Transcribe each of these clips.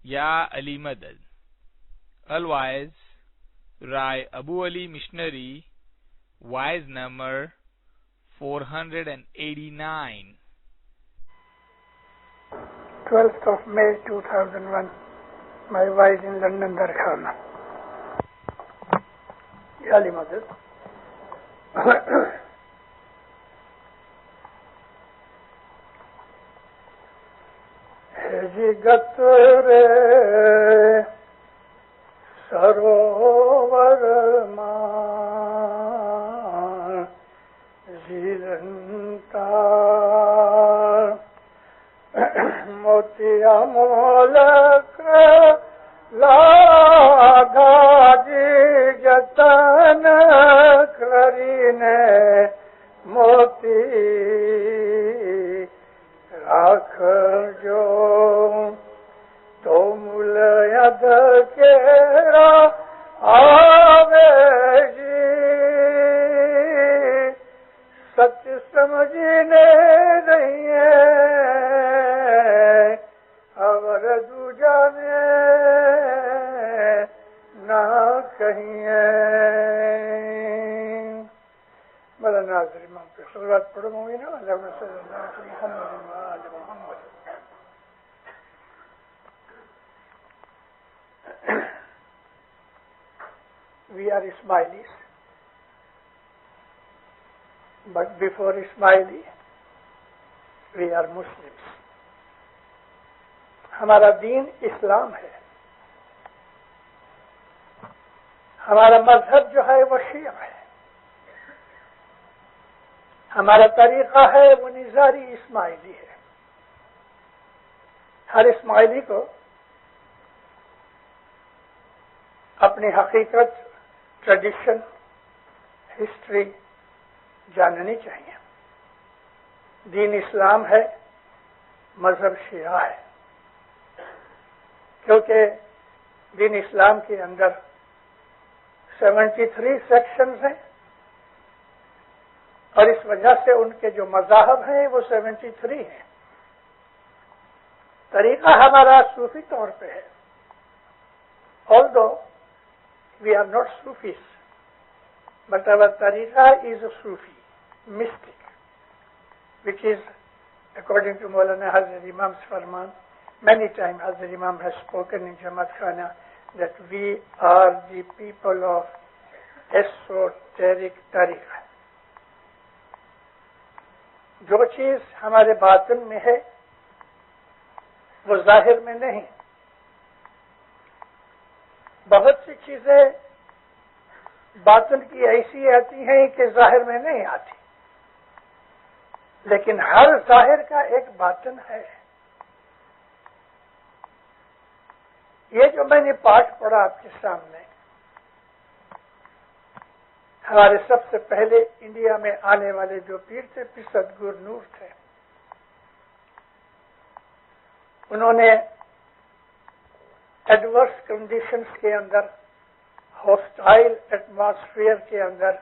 Ya Ali Madad. Otherwise, Rai Abu Ali Missionary, wise number 489. 12th of May 2001. My wife in London, Darkhana. Ya Ali Madad. جگت رے سروور مان زیرنتا موتیا مولک لاگا جی جتن کرینے موتی راکھ جو تو مل ید کیرا آوے جی سچ سمجھنے نہیں ہے اور دوجا نے نہ کہیں بڑا ناظر امام پہ صلوات پڑھوں گی نا اللہم صلی اللہ علیہ محمد. We are Ismailis, but before Ismaili, we are Muslims. ہمارا دین اسلام ہے. ہمارا مذہب جو ہے وہ شیعہ ہے. ہمارا طریقہ ہے وہ نظاری اسماعیلی ہے. ہر اسماعیلی کو اپنی حقیقت، ٹریڈیشن، ہسٹری جاننی چاہیے. دین اسلام ہے، مذہب شیعہ ہے. کیونکہ دین اسلام کے اندر 73 سیکشنز ہیں اور اس وجہ سے ان کے جو مذاہب ہیں وہ 73 ہیں. طریقہ ہمارا صوفی طور پہ ہے. Although we are not Sufis, but our tariqa is a Sufi, mystic, which is, according to Maulana Hazrat Imam's Farman, many times Hazrat Imam has spoken in Jamaat Khana that we are the people of esoteric tariqa. جو چیز ہمارے باطن میں ہے وہ ظاہر میں نہیں. بہت سی چیزیں باطن کی ایسی آتی ہیں کہ ظاہر میں نہیں آتی، لیکن ہر ظاہر کا ایک باطن ہے. یہ جو میں نے پاٹھ پڑھا آپ کے سامنے، ہمارے سب سے پہلے انڈیا میں آنے والے جو پیر تھے، پیر صدگور نور تھے. انہوں نے ایڈورس کنڈیشنز کے اندر، ہاسٹائل ایٹماسفیئر کے اندر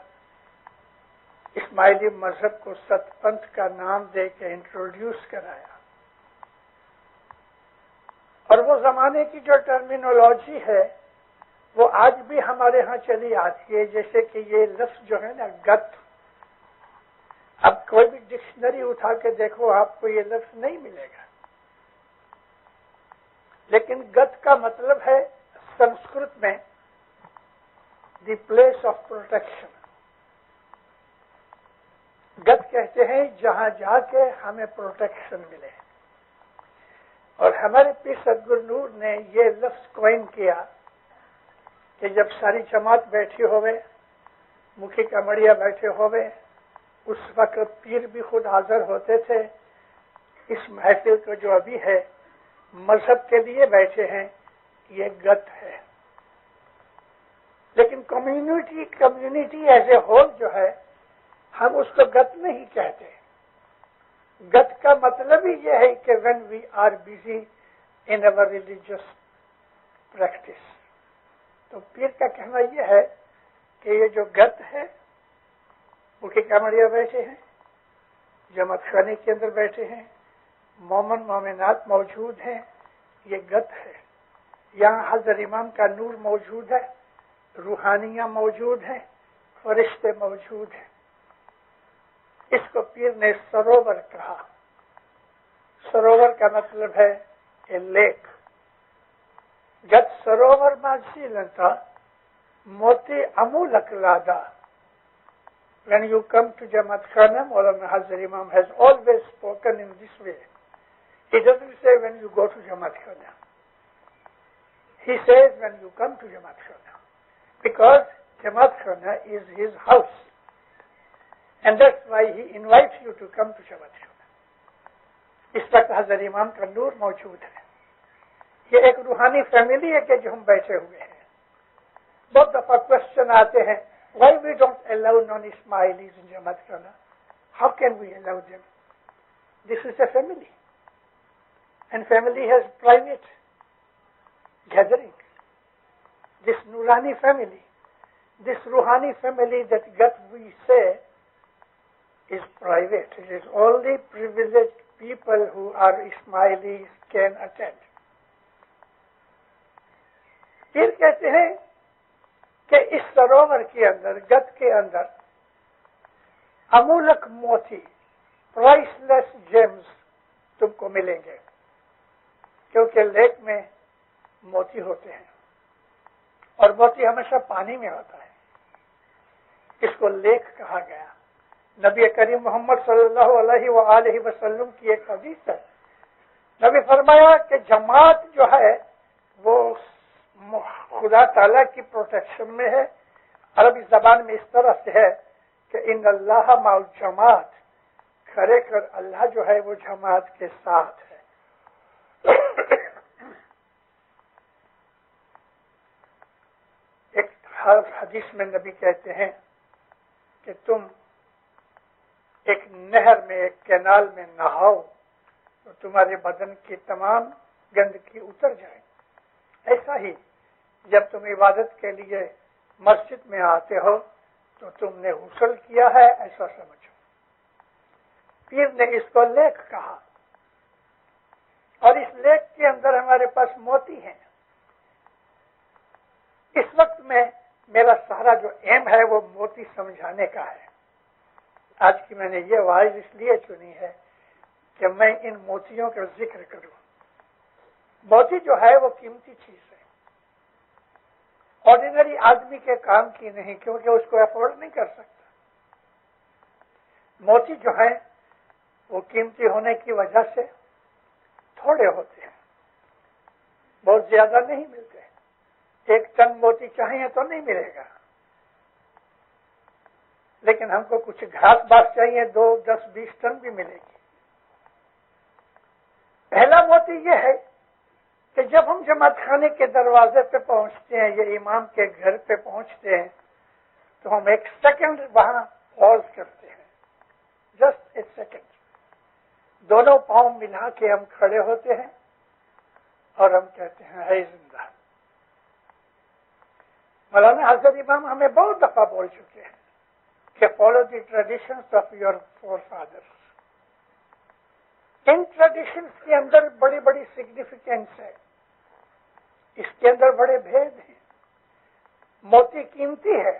اسماعیلی مذہب کو ست پنتھ کا نام دے کے انٹروڈیوس کرایا. اور وہ زمانے کی جو ٹرمینولوجی ہے وہ آج بھی ہمارے ہاں چلی آتی ہے. جیسے کہ یہ لفظ جو ہے نا گت، اب کوئی بھی ڈکشنری اٹھا کے دیکھو آپ کو یہ لفظ نہیں ملے گا، لیکن گت کا مطلب ہے سنسکرت میں دی پلیس آف پروٹیکشن. گت کہتے ہیں جہاں جا کے ہمیں پروٹیکشن ملے. اور ہمارے پیر صدگور نور نے یہ لفظ کوئن کیا کہ جب ساری جماعت بیٹھی ہوئے، مکھی کمڑیا بیٹھے ہوئے، اس وقت پیر بھی خود حاضر ہوتے تھے. اس محفل کو جو ابھی ہے مذہب کے لیے بیٹھے ہیں، یہ گت ہے. لیکن کمیونٹی ایز اے ہول جو ہے ہم اس کو گت نہیں کہتے. گت کا مطلب ہی یہ ہے کہ when we are busy in our religious practice. تو پیر کا کہنا یہ ہے کہ یہ جو گت ہے، مکھی کامڑیا بیٹھے ہیں، جماعت خانے کے اندر بیٹھے ہیں، مومن مومنات موجود ہیں، یہ گت ہے. یہاں حضرت امام کا نور موجود ہے، روحانیاں موجود ہیں، فرشتے موجود ہیں. اس کو پیر نے سروور کہا. سروور کا مطلب ہے اے لیک. گت سروور ماسیلنتا موتی Amolak لادا. When you come to Jamaat Khana, Maulana Hazrat Imam has always spoken in this way. He doesn't say when you go to Jamaat Khana. He says when you come to Jamaat Khana. Because Jamaat Khana is his house. And that's why he invites you to come to Jamaat Khana. اس وقت حضرت امام کا نور موجود ہے. یہ ایک روحانی family ہے کہ جو ہم بیٹھے ہوئے ہیں. بہت دفعہ کوشچن آتے ہیں, why we don't allow non-Ismailis in Jamaat Khana? How can we allow them? This is a family. And family has private gathering. This Nurani family, this Ruhani family that we say is private. It is only privileged people who are Ismailis can attend. پھر کہتے ہیں کہ اس سروور کے اندر, گت کے اندر امولک موتی, price less James تم کو ملیں گے, کیونکہ لیک میں موتی ہوتے ہیں اور موتی ہمیشہ پانی میں ہوتا ہے. اس کو لیک کہا گیا. نبی کریم محمد صلی اللہ علیہ وآلہ وسلم کی ایک حدیث ہے. نبی فرمایا کہ جماعت جو ہے وہ خدا تعالیٰ کی پروٹیکشن میں ہے. عربی زبان میں اس طرح سے ہے کہ ان اللہ مع الجماعت, کھڑے کر اللہ جو ہے وہ جماعت کے ساتھ ہے. ایک حدیث میں نبی کہتے ہیں کہ تم ایک نہر میں, ایک کینال میں نہاؤ تو تمہارے بدن کی تمام گندگی اتر جائے. ایسا ہی جب تم عبادت کے لیے مسجد میں آتے ہو تو تم نے غسل کیا ہے, ایسا سمجھو. پیر نے اس کو لیک کہا, اور اس لیک کے اندر ہمارے پاس موتی ہیں. اس وقت میں میرا سارا جو ایم ہے وہ موتی سمجھانے کا ہے. آج کی میں نے یہ واعظ اس لیے چنی ہے کہ میں ان موتیوں کا ذکر کروں. موتی جو ہے وہ قیمتی چیز ہے, آرڈینری آدمی کے کام کی نہیں, کیونکہ اس کو افورڈ نہیں کر سکتا. موتی جو ہے وہ قیمتی ہونے کی وجہ سے تھوڑے ہوتے ہیں, بہت زیادہ نہیں ملتے. 1 ٹن موتی چاہیے تو نہیں ملے گا, لیکن ہم کو کچھ گھاس باس چاہیے 2, 10, 20 ٹن بھی ملے گی. پہلا موتی یہ ہے کہ جب ہم جماعت خانے کے دروازے پہ پہنچتے ہیں یا امام کے گھر پہ پہنچتے ہیں تو ہم 1 سیکنڈ وہاں پاز کرتے ہیں, جسٹ 1 سیکنڈ. دونوں پاؤں ملا کے ہم کھڑے ہوتے ہیں اور ہم کہتے ہیں ہے زندہ. مولانا حضرت امام ہمیں بہت دفعہ بول چکے ہیں کہ follow the traditions of your forefathers. ان ٹریڈیشنز کے اندر بڑی بڑی سگنیفیکینس ہے, اس کے اندر بڑے بھید ہیں. موتی قیمتی ہے,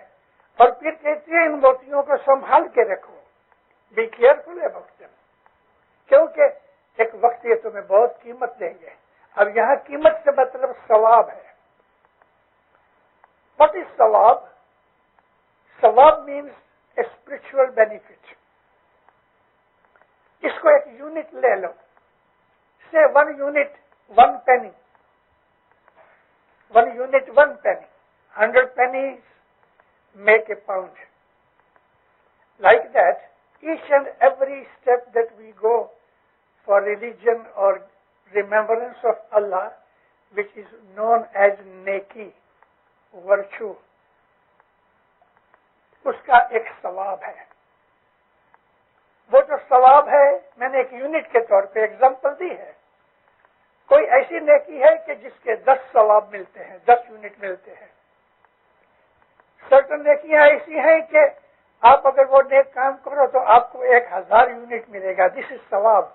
اور پھر کہتے ہیں ان موتیوں کو سنبھال کے رکھو, بی کیئرفل اباؤٹ دیم, کیونکہ ایک وقت یہ تمہیں بہت قیمت دیں گے. اب یہاں قیمت سے مطلب ثواب ہے. واٹ از ثواب؟ ثواب مینس اے اسپرچل بینیفٹ. اس کو ایک یونٹ لے لو, سے 1 unit 1 penny, 1 unit 1 penny, 100 pennies make a pound. Like that, each and every step that we go for religion or remembrance of Allah, which is known as neki, virtue, اس کا ایک ثواب ہے. وہ جو ثواب ہے میں نے ایک یونٹ کے طور پہ ایگزامپل دی ہے. کوئی ایسی نیکی ہے کہ جس کے 10 ثواب ملتے ہیں, 10 یونٹ ملتے ہیں. سرٹن نیکیاں ایسی ہیں کہ آپ اگر وہ نیک کام کرو تو آپ کو 1000 یونٹ ملے گا. دس از ثواب.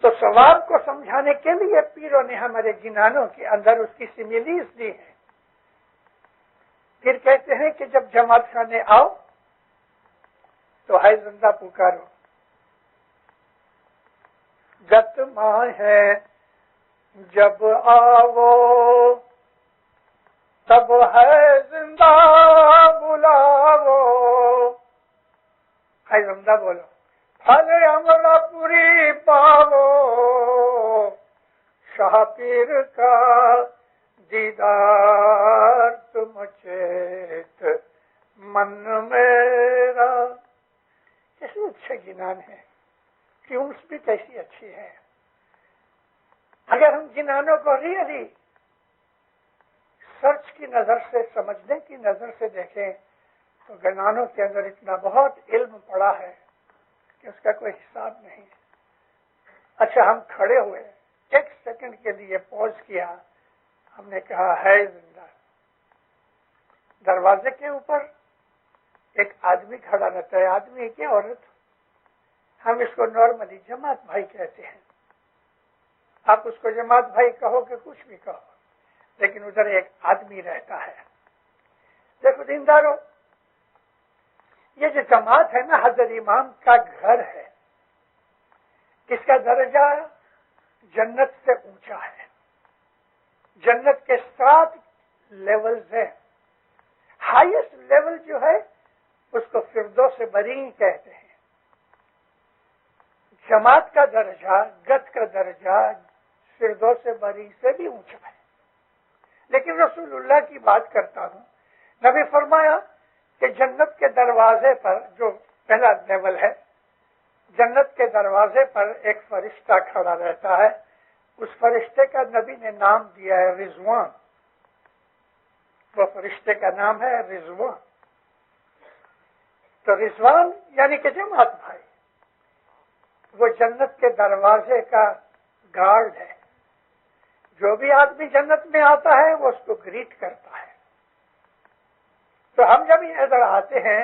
تو ثواب کو سمجھانے کے لیے پیروں نے ہمارے جنانوں کے اندر اس کی سمیلیز دی ہے. پھر کہتے ہیں کہ جب جماعت خانے آؤ تو ہے زندہ پکارو. گت ماں ہے جب آو تب ہے زندہ بلاو. ہے زندہ بولو. پھل امرا پوری پاو شاہ پیر کا دیدار تم چیت من میرا. کیسے اچھے جنان ہیں, ٹیونس بھی کیسی اچھی ہے. اگر ہم جنانوں کو ریئلی سرچ کی نظر سے, سمجھنے کی نظر سے دیکھیں تو گنانوں کے اندر اتنا بہت علم پڑا ہے کہ اس کا کوئی حساب نہیں. اچھا, ہم کھڑے ہوئے, ایک سیکنڈ کے لیے پوز کیا, ہم نے کہا ہے زندہ. دروازے کے اوپر ایک آدمی کھڑا رہتا ہے, آدمی ہے کہ عورت؟ ہم اس کو نارملی جماعت بھائی کہتے ہیں. آپ اس کو جماعت بھائی کہو کہ کچھ بھی کہو, لیکن ادھر ایک آدمی رہتا ہے. دیکھو دیندارو, یہ جو جماعت ہے نا, حضرت امام کا گھر ہے. اس کا درجہ جنت سے اونچا ہے. جنت کے 7 لیولز ہیں. ہائیسٹ لیول جو ہے اس کو فردوس بری کہتے ہیں. جماعت کا درجہ, گت کا درجہ فردوس بری سے بھی اونچا ہے. لیکن رسول اللہ کی بات کرتا ہوں, نبی فرمایا کہ جنت کے دروازے پر, جو پہلا لیول ہے, جنت کے دروازے پر ایک فرشتہ کھڑا رہتا ہے. اس فرشتے کا نبی نے نام دیا ہے رضوان. وہ فرشتے کا نام ہے رضوان. تو رضوان یعنی کہ جماعت بھائی, وہ جنت کے دروازے کا گارڈ ہے. جو بھی آدمی جنت میں آتا ہے وہ اس کو گریٹ کرتا ہے. تو ہم جب ادھر آتے ہیں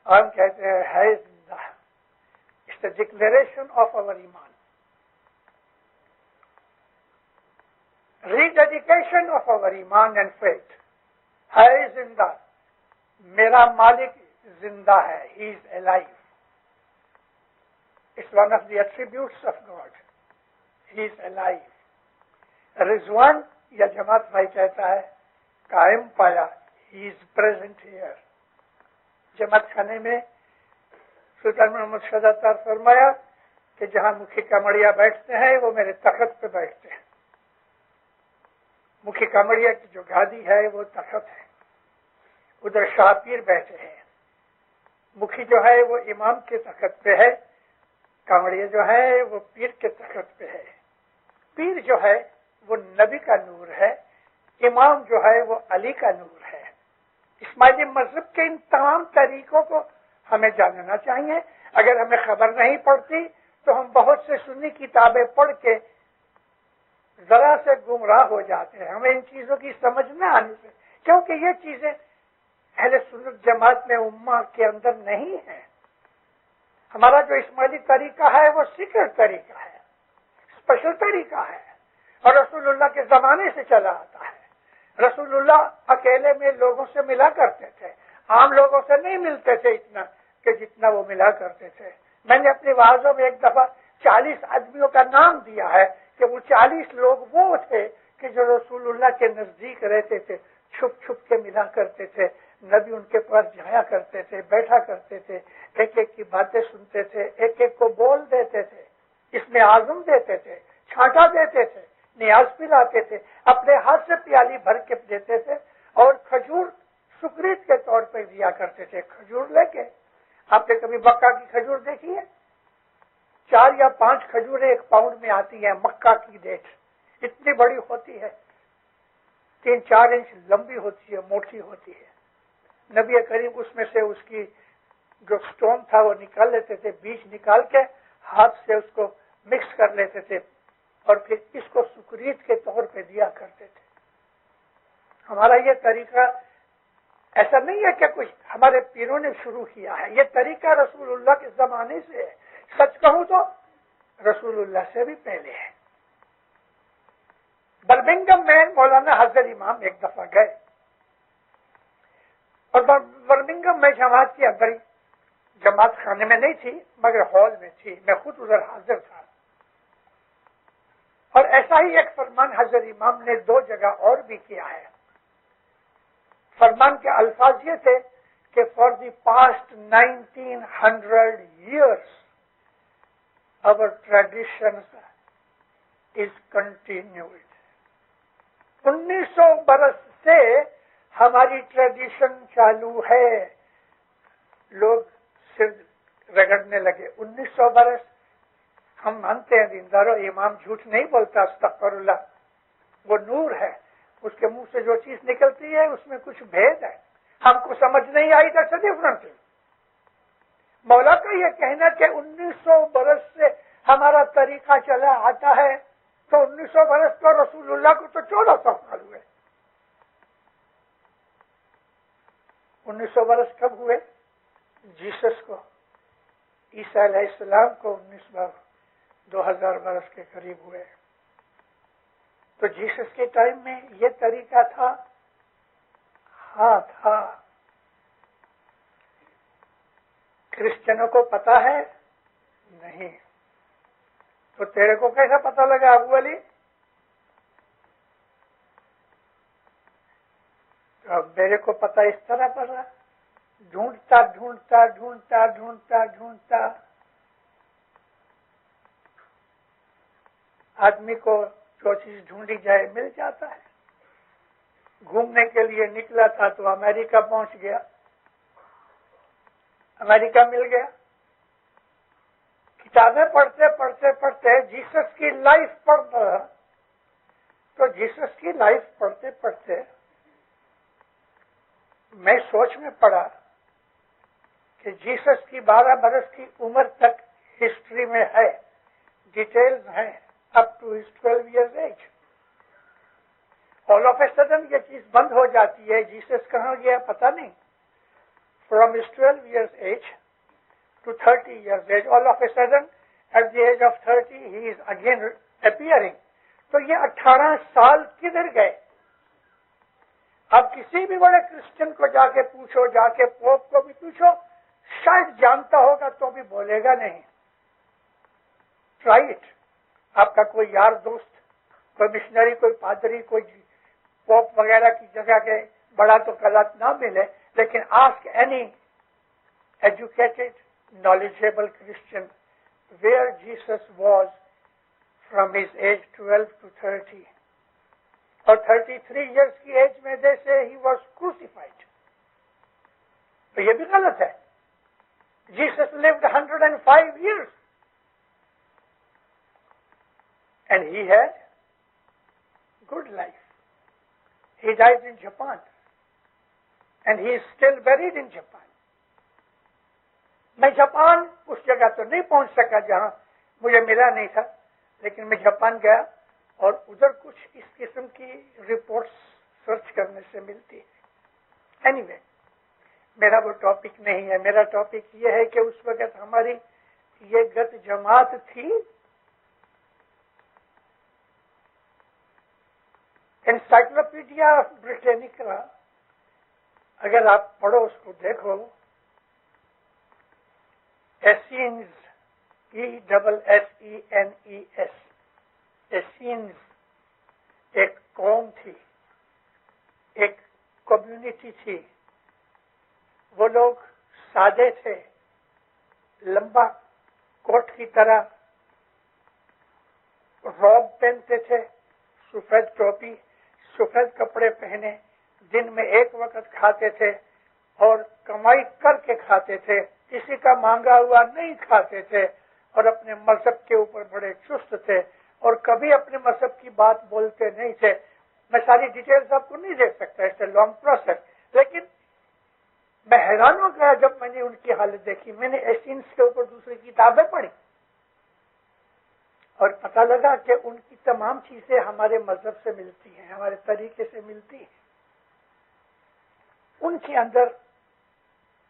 اور ہم کہتے ہیں ہے زندہ, it's a declaration of our ایمان, ریڈیڈیکیشن آف اوور ایمان اینڈ فیتھ. ہے زندہ, میرا مالک زندہ ہے, he is alive. It's one of the attributes of God, he is alive. Rizwan یا جماعت بھائی کہتا ہے قائم پایا, ہی از پریزنٹ ہیئر. جماعت خانے میں سلطان محمد شہزاد فرمایا کہ جہاں مکھی کمڑیا بیٹھتے ہیں وہ میرے تخت پہ بیٹھتے ہیں. مکھی کمڑیا کی جو گادی ہے وہ تخت ہے. ادھر شاہ پیر بیٹھے ہیں. مکھی جو ہے وہ امام کے تخت پہ ہے, کمڑیا جو ہے وہ پیر کے تخت پہ ہے. پیر جو ہے وہ نبی کا نور ہے, امام جو ہے وہ علی کا نور ہے. اسماعیلی مذہب کے ان تمام طریقوں کو ہمیں جاننا چاہیے. اگر ہمیں خبر نہیں پڑتی تو ہم بہت سے سنی کتابیں پڑھ کے ذرا سے گمراہ ہو جاتے ہیں, ہمیں ان چیزوں کی سمجھ نہ آنے سے, کیونکہ یہ چیزیں اہل سنت جماعت میں امہ کے اندر نہیں ہے. ہمارا جو اسماعیلی طریقہ ہے وہ سیکرٹ طریقہ ہے, اسپیشل طریقہ ہے, اور رسول اللہ کے زمانے سے چلا آتا ہے. رسول اللہ اکیلے میں لوگوں سے ملا کرتے تھے, عام لوگوں سے نہیں ملتے تھے اتنا کہ جتنا وہ ملا کرتے تھے. میں نے اپنی وعظوں میں ایک دفعہ 40 آدمیوں کا نام دیا ہے کہ وہ 40 لوگ وہ تھے کہ جو رسول اللہ کے نزدیک رہتے تھے, چھپ چھپ کے ملا کرتے تھے. نبی ان کے پاس جایا کرتے تھے, بیٹھا کرتے تھے, ایک ایک کی باتیں سنتے تھے, ایک ایک کو بول دیتے تھے, اس میں آزم دیتے تھے, چھانٹا دیتے تھے, نیاز پلاتے تھے, اپنے ہاتھ سے پیالی بھر کے دیتے تھے, اور کھجور سکریت کے طور پہ دیا کرتے تھے. کھجور لے کے, آپ نے کبھی مکہ کی کھجور دیکھی ہے؟ 4 یا 5 کھجوریں 1 پاؤنڈ میں آتی ہیں. مکہ کی ڈیٹ اتنی بڑی ہوتی ہے, 3-4 انچ لمبی ہوتی ہے, موٹی ہوتی ہے. نبی کریم اس میں سے اس کی جو سٹون تھا وہ نکال لیتے تھے, بیج نکال کے ہاتھ سے اس کو مکس کر لیتے تھے, اور پھر اس کو سکریت کے طور پہ دیا کرتے تھے. ہمارا یہ طریقہ ایسا نہیں ہے کہ کچھ ہمارے پیروں نے شروع کیا ہے, یہ طریقہ رسول اللہ کے زمانے سے ہے. سچ کہوں تو رسول اللہ سے بھی پہلے ہے۔ برمنگم میں مولانا حضرت امام ایک دفعہ گئے اور برمنگم میں جماعت کے اندر، جماعت خانے میں نہیں تھی مگر ہال میں تھی، میں خود ادھر حاضر تھا، اور ایسا ہی ایک فرمان حضرت امام نے 2 جگہ اور بھی کیا ہے۔ فرمان کے الفاظ یہ تھے کہ for the past 1900 years our traditions is continued۔ 1900 برس سے ہماری ٹریڈیشن چالو ہے۔ لوگ صرف رگڑنے لگے۔ 1900 برس ہم مانتے ہیں دینداروں، امام جھوٹ نہیں بولتا، استغفر اللہ، وہ نور ہے، اس کے منہ سے جو چیز نکلتی ہے اس میں کچھ بھید ہے، ہم کو سمجھ نہیں آئی، دیٹس اے ڈفرنٹ تھنگ۔ مولا کا یہ کہنا کہ 1900 برس سے ہمارا طریقہ چلا آتا ہے، تو 1900 برس تو رسول اللہ کو تو 1400 سال ہوئے۔ 1900 برس کب ہوئے؟ جیسس کو، عیسیٰ علیہ السلام کو 2000 برس کے قریب ہوئے۔ تو جیسس کے ٹائم میں یہ طریقہ تھا؟ ہاں تھا۔ کرسچنوں کو پتا ہے؟ نہیں۔ تو تیرے کو کیسا پتا لگا ابو علی؟ تو اب میرے کو پتا اس طرح پڑا، ڈھونڈتا ڈھونڈتا ڈھونڈتا ڈھونڈتا ڈھونڈتا آدمی کو جو چیز ڈھونڈی جائے مل جاتا ہے۔ گھومنے کے لیے نکلا تھا تو امریکہ پہنچ گیا، امریکہ مل گیا۔ کتابیں پڑھتے پڑھتے پڑھتے جیسس کی لائف پڑھتا، تو جیسس کی لائف پڑھتے پڑھتے میں سوچ میں پڑا کہ جیسس کی 12 برس کی عمر تک ہسٹری میں ہے، ڈیٹیلز ہیں، up to his 12 years age. All of a sudden یہ چیز بند ہو جاتی ہے، جیسس کہاں گیا پتہ نہیں۔ From his 12 years age to 30 years age, all of a sudden at the age of 30 he is again appearing۔ تو یہ 18 سال کدھر گئے؟ اب کسی بھی بڑے کرسچن کو جا کے پوچھو، جا کے پوپ کو بھی پوچھو، شاید جانتا ہوگا تو بھی بولے گا نہیں۔ Try it. آپ کا کوئی یار دوست، کوئی مشنری، کوئی پادری، کوئی پوپ وغیرہ کی جگہ کے بڑا تو غلط نہ ملے، لیکن ask any educated, knowledgeable Christian where Jesus was from his age 12 to 30 اور 33 years کی ایج میں جیسے he was crucified۔ تو یہ بھی غلط ہے۔ Jesus lived 105 years and he had good life۔ He died in Japan and he is still buried in Japan۔ میں جاپان اس جگہ تو نہیں پہنچ سکا جہاں مجھے ملا نہیں تھا، لیکن میں جاپان گیا اور ادھر کچھ اس قسم کی رپورٹس سرچ کرنے سے ملتی ہے۔ اینی وے، میرا وہ ٹاپک نہیں ہے، میرا ٹاپک یہ ہے کہ اس وقت ہماری یہ گت جماعت تھی۔ انسائکلوپیڈیا بریٹینیکا اگر آپ پڑھو، اس کو دیکھو، ایسینز، ESSENES، ایسینز ایک قوم تھی، ایک کمیونٹی تھی۔ وہ لوگ سادے تھے، لمبا کوٹ کی طرح روب پہنتے تھے، سفید ٹوپی، سفید کپڑے پہنے، دن میں ایک وقت کھاتے تھے اور کمائی کر کے کھاتے تھے، کسی کا مانگا ہوا نہیں کھاتے تھے، اور اپنے مذہب کے اوپر بڑے چست تھے اور کبھی اپنے مذہب کی بات بولتے نہیں تھے۔ میں ساری ڈیٹیلز آپ کو نہیں دے سکتا، اٹس اے لانگ پروسیس، لیکن میں حیران ہو گیا جب میں نے ان کی حالت دیکھی۔ میں نے ایسینس کے اوپر دوسری کتابیں پڑھی اور پتہ لگا کہ ان کی تمام چیزیں ہمارے مذہب سے ملتی ہیں، ہمارے طریقے سے ملتی ہیں۔ ان کے اندر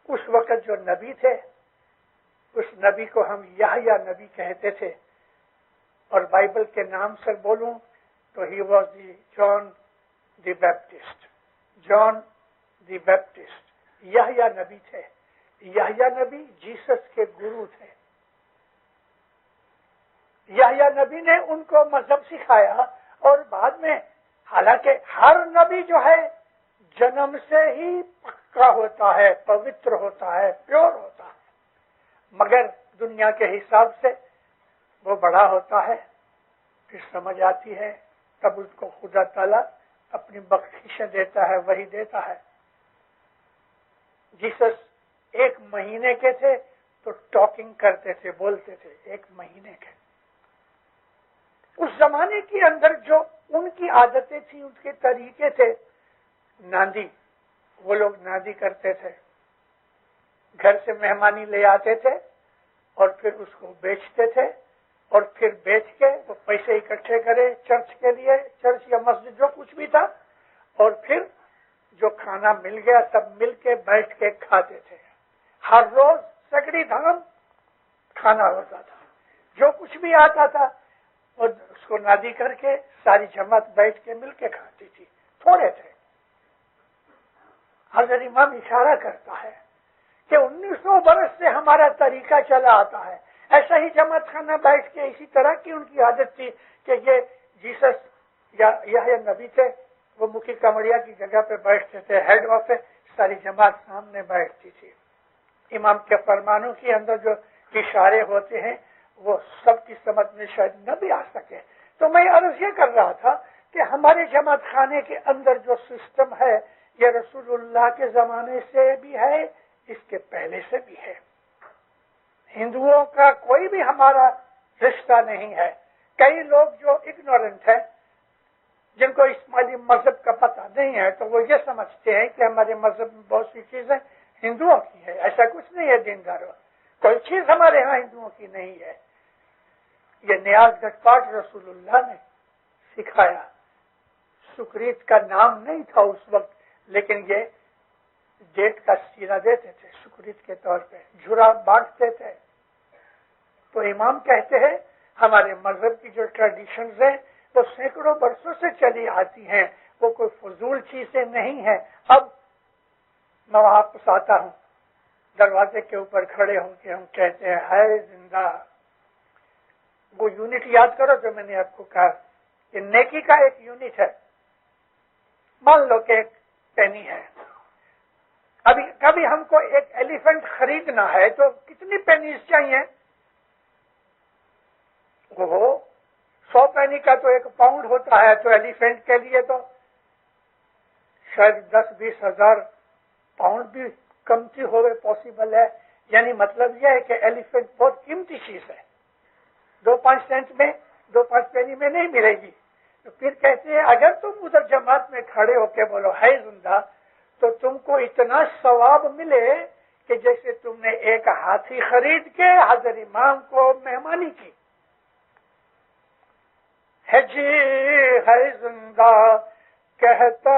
اس وقت جو نبی تھے، اس نبی کو ہم یحییٰ نبی کہتے تھے، اور بائبل کے نام سے بولوں تو he was the John the Baptist. John the Baptist Yahya نبی تھے. یحییٰ نبی جیسس کے گرو تھے. یحییٰ نبی نے ان کو مذہب سکھایا اور بعد میں حالانکہ ہر نبی جو ہے جنم سے ہی پکا ہوتا ہے, پوتر ہوتا ہے, پیور ہوتا ہے, مگر دنیا کے حساب سے وہ بڑا ہوتا ہے, پھر سمجھ آتی ہے, تب اس کو خدا تعالیٰ اپنی بخشش دیتا ہے, وہی دیتا ہے. جیسس 1 مہینے کے تھے تو ٹاکنگ کرتے تھے, بولتے تھے 1 مہینے کے. اس زمانے کے اندر جو ان کی عادتیں تھیں, ان کے طریقے تھے, ناندی, وہ لوگ ناندی کرتے تھے, گھر سے مہمانی لے آتے تھے اور پھر اس کو بیچتے تھے, اور پھر بیچ کے وہ پیسے اکٹھے کرے چرچ کے لیے, چرچ یا مسجد جو کچھ بھی تھا, اور پھر جو کھانا مل گیا سب مل کے بیٹھ کے کھاتے تھے. ہر روز سگڑی دھام کھانا ہوتا تھا, جو کچھ بھی آتا تھا اور اس کو نادی کر کے ساری جماعت بیٹھ کے مل کے کھاتی تھی. تھوڑے تھے. حضرت امام اشارہ کرتا ہے کہ 1900 برس سے ہمارا طریقہ چلا آتا ہے, ایسا ہی جماعت خانہ بیٹھ کے, اسی طرح کی ان کی عادت تھی کہ یہ جیسس یا یحییٰ نبی تھے, وہ مکھی کمڑیا کی جگہ پہ بیٹھتے تھے, ہیڈ آفس, ساری جماعت سامنے بیٹھتی تھی. امام کے فرمانوں کے اندر جو اشارے ہوتے ہیں وہ سب کی سمجھ میں شاید نہ بھی آ سکے. تو میں عرض یہ کر رہا تھا کہ ہمارے جماعت خانے کے اندر جو سسٹم ہے یہ رسول اللہ کے زمانے سے بھی ہے, اس کے پہلے سے بھی ہے. ہندوؤں کا کوئی بھی ہمارا رشتہ نہیں ہے. کئی لوگ جو اگنورنٹ ہیں, جن کو اسماعیلی مذہب کا پتہ نہیں ہے, تو وہ یہ سمجھتے ہیں کہ ہمارے مذہب میں بہت سی چیزیں ہندوؤں کی ہے. ایسا کچھ نہیں ہے. دینداروں, کوئی چیز ہمارے ہاں ہندوؤں کی نہیں ہے. یہ نیاز گٹھ پاٹ رسول اللہ نے سکھایا. سکریت کا نام نہیں تھا اس وقت, لیکن یہ ڈیٹ کا سیرا دیتے تھے سکریت کے طور پہ, جھرا بانٹتے تھے. تو امام کہتے ہیں ہمارے مذہب کی جو ٹریڈیشنز ہیں وہ سینکڑوں برسوں سے چلی آتی ہیں, وہ کوئی فضول چیزیں نہیں ہیں. اب میں واپس آتا ہوں, دروازے کے اوپر کھڑے ہوں کے ہم کہتے ہیں ہے زندہ. وہ یونٹ یاد کرو جو میں نے آپ کو کہا, کہ نیکی کا ایک یونٹ ہے. مان لو کہ ایک پینی ہے. ابھی کبھی ہم کو ایک ایلیفنٹ خریدنا ہے تو کتنی پینیز چاہیے؟ وہ 100 پینی کا تو 1 پاؤنڈ ہوتا ہے, تو ایلیفنٹ کے لیے تو شاید 10-20 ہزار پاؤنڈ بھی کمتی ہوئے پاسبل ہے. یعنی مطلب یہ ہے کہ ایلیفنٹ بہت قیمتی چیز ہے, 2-5 سینٹ میں 2-5 پینی میں نہیں ملے گی. تو پھر کہتے ہیں اگر تم ادھر جماعت میں کھڑے ہو کے بولو ہے زندہ, تو تم کو اتنا ثواب ملے کہ جیسے تم نے ایک ہاتھی خرید کے حضرت امام کو مہمانی کی. ہے جی ہے زندہ کہتا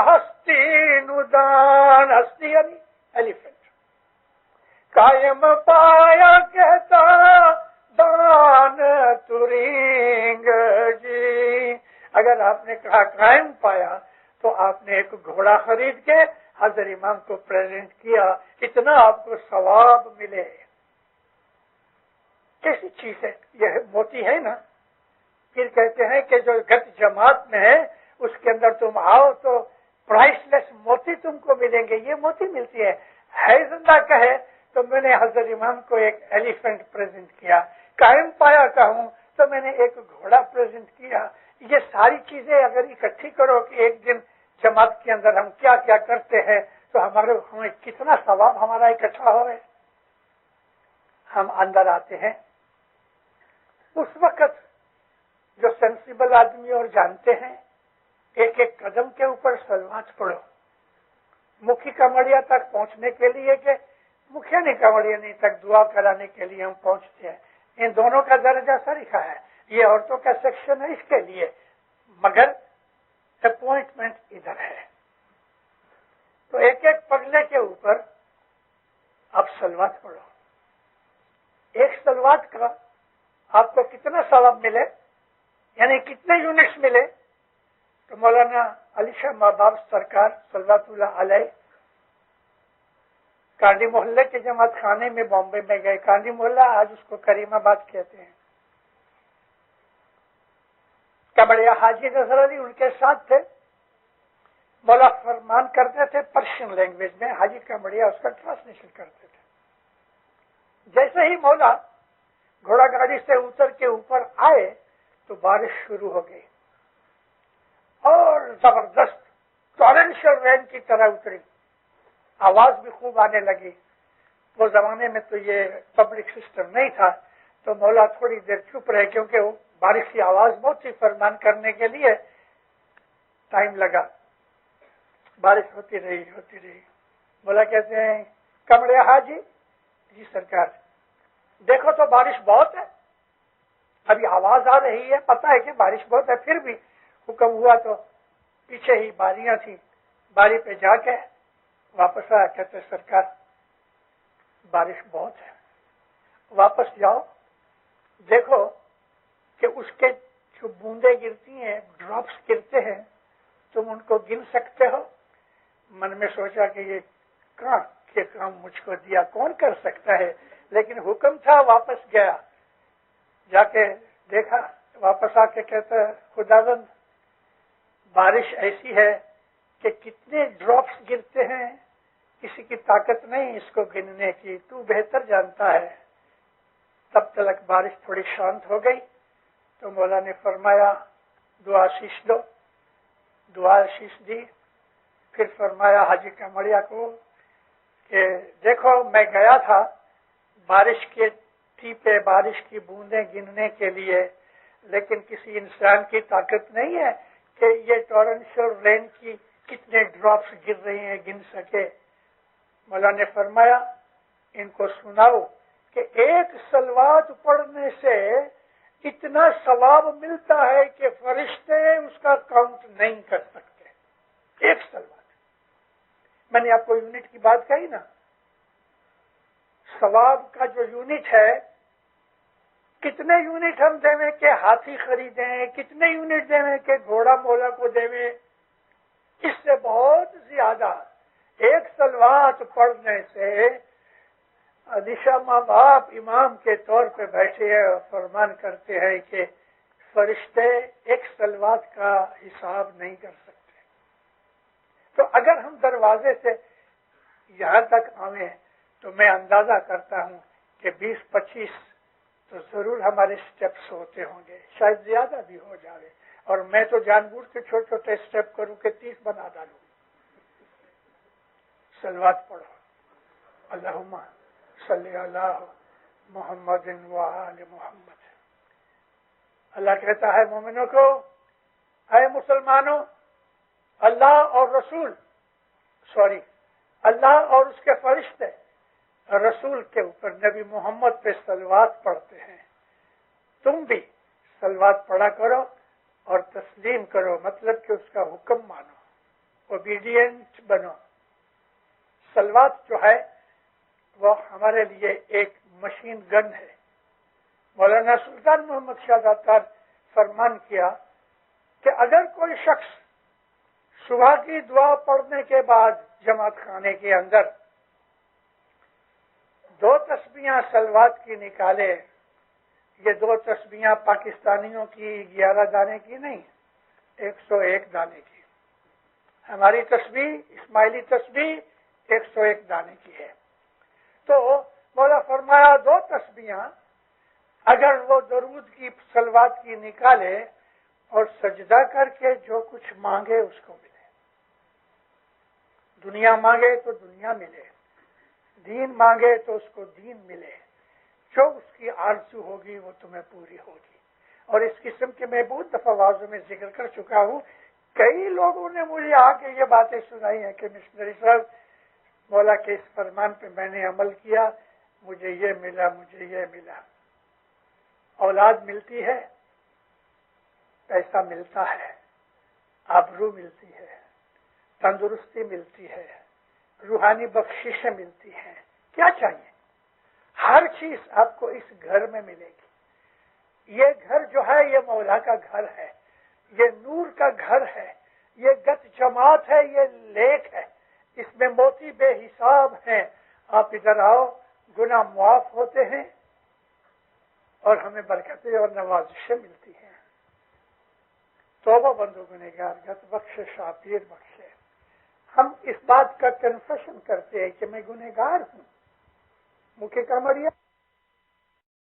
ہستی ندان, ہستی یعنی ایلیفنٹ, قائم پایا کہتا دان ترینگ جی. اگر آپ نے کہا قائم پایا تو آپ نے ایک گھوڑا خرید کے حضرت امام کو پریزنٹ کیا, اتنا آپ کو ثواب ملے. کیسی چیز ہے یہ؟ موتی ہے نا. پھر کہتے ہیں کہ جو گت جماعت میں ہے اس کے اندر تم آؤ تو پرائس لیس موتی تم کو ملیں گے. یہ موتی ملتی ہے زندہ کہے تو میں نے حضرت امام کو ایک ایلیفنٹ پریزنٹ کیا, قائم پایا کہوں تو میں نے ایک گھوڑا پریزنٹ کیا. یہ ساری چیزیں اگر اکٹھی کرو کہ ایک دن جماعت کے اندر ہم کیا کیا کرتے ہیں تو ہمیں کتنا ثواب ہمارا اکٹھا ہوئے. ہم اندر آتے ہیں اس وقت جو سینسیبل آدمی اور جانتے ہیں, ایک ایک قدم کے اوپر سلوات پڑھو. مکھی کمڑیا تک پہنچنے کے لیے کہ مکھیا نہیں کمڑیا نہیں تک دعا کرانے کے لیے ہم پہنچتے ہیں. ان دونوں کا درجہ سریخا ہے. یہ عورتوں کا سیکشن ہے اس کے لیے, مگر اپوائنٹمنٹ ادھر ہے. تو ایک ایک پگلے کے اوپر آپ سلوات پڑھو. ایک سلوات کا آپ کو کتنا ثواب ملے، یعنی کتنے یونٹس ملے؟ تو مولانا علی شاہ ماباب سرکار صلوات اللہ علیہ کانڈی محلے کے جماعت خانے میں بامبے میں گئے. کانڈی محلہ آج اس کو کریم آباد کہتے ہیں. کمڑیا حاجی نظر علی ان کے ساتھ تھے. مولا فرمان کرتے تھے پرشین لینگویج میں، حاجی کمڑیا اس کا ٹرانسلیشن کرتے تھے. جیسے ہی مولا گھوڑا گاڑی سے اتر کے اوپر آئے تو بارش شروع ہو گئی اور زبردست ٹورنشل رین کی طرح اتری. آواز بھی خوب آنے لگی. وہ زمانے میں تو یہ پبلک سسٹم نہیں تھا، تو مولا تھوڑی دیر چپ رہے کیونکہ وہ بارش کی آواز بہت سی فرمان کرنے کے لیے ٹائم لگا. بارش ہوتی رہی. مولا کہتے ہیں کمڑیا حاجی، جی سرکار دیکھو تو بارش بہت ہے، ابھی آواز آ رہی ہے، پتہ ہے کہ بارش بہت ہے، پھر بھی حکم ہوا تو پیچھے ہی باریاں تھیں، باری پہ جا کے واپس آیا. کہتے سرکار بارش بہت ہے، واپس جاؤ دیکھو کہ اس کے جو بوندیں گرتی ہیں، ڈراپس گرتے ہیں، تم ان کو گن سکتے ہو؟ من میں سوچا کہ یہ کہاں کے کام مجھ کو دیا، کون کر سکتا ہے، لیکن حکم تھا. واپس گیا، جا کے دیکھا، واپس آ کے کہتا ہے خداوند بارش ایسی ہے کہ کتنے ڈراپس گرتے ہیں، کسی کی طاقت نہیں اس کو گننے کی، تو بہتر جانتا ہے. تب تک بارش تھوڑی شانت ہو گئی تو مولا نے فرمایا دعا شیش دو. دعا شیش دی. پھر فرمایا حاجی کمڑیا کو کہ دیکھو میں گیا تھا بارش کے ٹیپے، بارش کی بوندیں گننے کے لیے، لیکن کسی انسان کی طاقت نہیں ہے کہ یہ ٹورنشل رین کی کتنے ڈراپس گر رہی ہیں گن سکے. مولا نے فرمایا ان کو سناؤ کہ ایک صلوات پڑھنے سے اتنا ثواب ملتا ہے کہ فرشتے اس کا کاؤنٹ نہیں کر سکتے. ایک صلوات. میں نے آپ کو یونٹ کی بات کہی نا، ثواب کا جو یونٹ ہے، کتنے یونٹ ہم دیں کہ ہاتھی خریدیں، کتنے یونٹ دیں کہ گھوڑا مولا کو دیں، اس سے بہت زیادہ ایک صلوات پڑھنے سے علی شاہ ماں باپ امام کے طور پہ بیٹھے ہیں اور فرمان کرتے ہیں کہ فرشتے ایک صلوات کا حساب نہیں کر سکتے. تو اگر ہم دروازے سے یہاں تک آئیں تو میں اندازہ کرتا ہوں کہ 20-25 تو ضرور ہمارے سٹیپس ہوتے ہوں گے، شاید زیادہ بھی ہو جائے. اور میں تو جان بوجھ کے چھوٹے چھوٹے سٹیپ کروں کہ 30 بنا ڈالوں. صلوات پڑھو. اللہم صلی علی محمد و آل محمد. اللہ کہتا ہے مومنوں کو، اے مسلمانوں، اللہ اور اس کے فرشتے رسول کے اوپر نبی محمد پہ صلوات پڑھتے ہیں، تم بھی صلوات پڑھا کرو اور تسلیم کرو، مطلب کہ اس کا حکم مانو، اوبیڈینٹ بنو. صلوات جو ہے وہ ہمارے لیے ایک مشین گن ہے. مولانا سلطان محمد شاہ داتار فرمان کیا کہ اگر کوئی شخص صبح کی دعا پڑھنے کے بعد جماعت خانے کے اندر 2 تسبیحاں صلوات کی نکالے، یہ 2 تسبیحاں پاکستانیوں کی 11 دانے کی نہیں، 101 دانے کی. ہماری تسبیح اسماعیلی تسبیح 101 دانے کی ہے. تو مولا فرمایا 2 تسبیحاں اگر وہ درود کی صلوات کی نکالے اور سجدہ کر کے جو کچھ مانگے اس کو ملے. دنیا مانگے تو دنیا ملے، دین مانگے تو اس کو دین ملے. جو اس کی آرزو ہوگی وہ تمہیں پوری ہوگی. اور اس قسم کے میں بہت دفعہ واضح میں ذکر کر چکا ہوں. کئی لوگوں نے مجھے آ کے یہ باتیں سنائی ہیں کہ مشنری صاحب مولا کے اس فرمان پہ میں نے عمل کیا، مجھے یہ ملا، مجھے یہ ملا. اولاد ملتی ہے، پیسہ ملتا ہے، آبرو ملتی ہے، تندرستی ملتی ہے، روحانی بخششیں ملتی ہیں. کیا چاہیے؟ ہر چیز آپ کو اس گھر میں ملے گی. یہ گھر جو ہے یہ مولا کا گھر ہے، یہ نور کا گھر ہے، یہ گت جماعت ہے، یہ لیک ہے، اس میں موتی بے حساب ہیں۔ آپ ادھر آؤ، گناہ معاف ہوتے ہیں اور ہمیں برکتیں اور نوازشیں ملتی ہیں۔ توبہ بندو گنہگار گت بخشے شاپیر بخشے۔ ہم اس بات کا کنفیشن کرتے ہیں کہ میں گنہگار ہوں، مکھے کا مریا